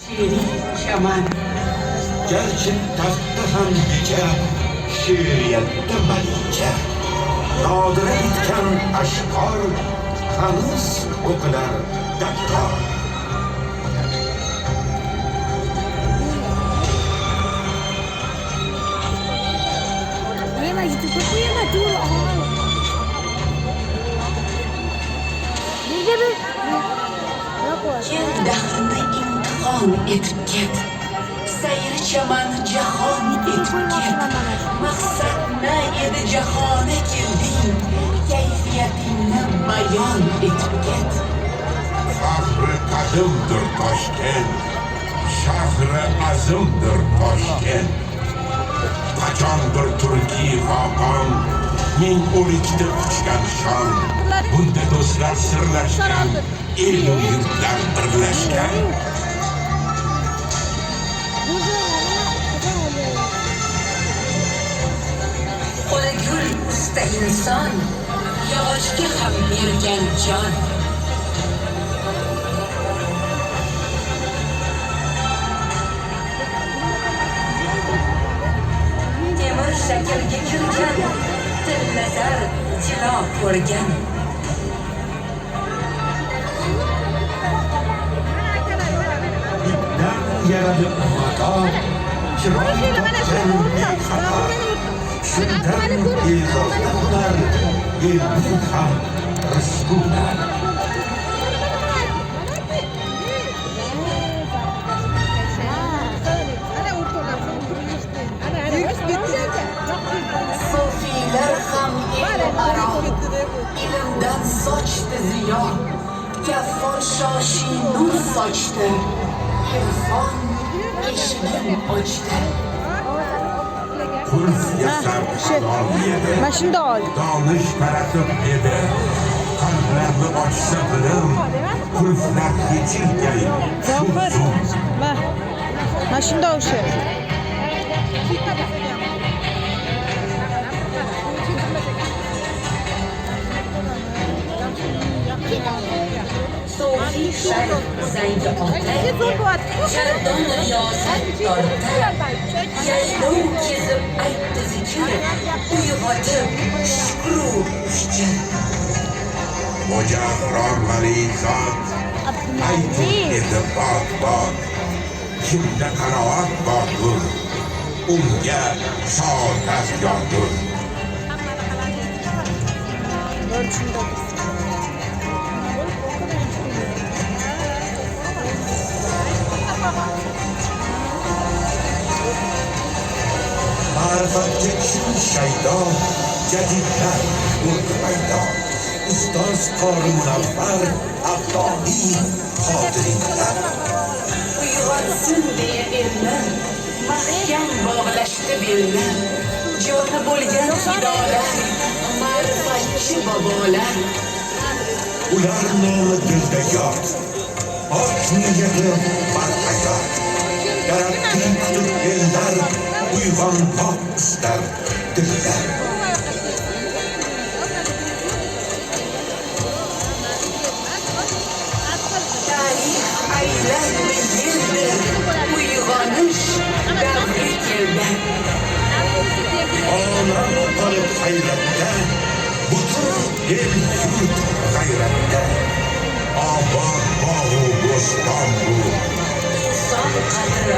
Çaman. Gerçek taxtda ham gece, şiiriyatda malike. Nodira bitgan ashqor, hanuz o'qilar dakkor. Kel daxlni imtihon etib ket. Sayri chaman jahon etib ket. Maqsadna edi jahona kelding. Kayfiyatingni bayon etib ket. Fahri qadimdir Toshkent, shahri azimdir Toshkent. Qachondir turkiy xoqon, ming o'likda quchgan shon. Bunda do'stlar sirlashgan, el u yurtlar birlashgan. Qo'li gul usta inson, yog'ochga ham bergan jon. Temir shaklga kirgan, tilnazar jilo ko'rgan. Ipdan yaradib mato, chiroq topgan bexato. Shundan e'zozlanlar, elning ham rizqular. Sufiylar ham el aro, ilmdan sochdi ziyo. Gaffor shoshi nur sochdi, irfon eshigin ochdi. Qulf yasar halol yedi, Mashina ol. donish taratib edi. Qalblarni ochsa bilim, qulflar yechilgay Zofir. Mashina o'sha. Sofiy shayx zangi otay, jardon riyosat tortar. Yaylov kezib aytdi zikr, uyg'otib shukru hushjat. Xo'ja ahrorlari zot, aytib edi bot. Kimda qanoat bordur, unga saodat yordur. Ma'rifatga kim shaydo, jadidlar ulq paydo. Ustoz qori munavvar, Abdoliy qodiriylar. Uyg'onsin deya ellar, mahkam bog'lashdi bellar. Joni bo'lgan fidolar, ma'rifatchi bobolar. Ular nomi dilda yod, och niyati barhayot. Taraqqi kutib ellar, uyg'onmoq istar dillar. Tarix aylandi yerdi, uyg'onish davri keldi. Olam qolib hayratda, butun el yurt g'ayratda. Obod bog'u bo'ston bu, Inson qadri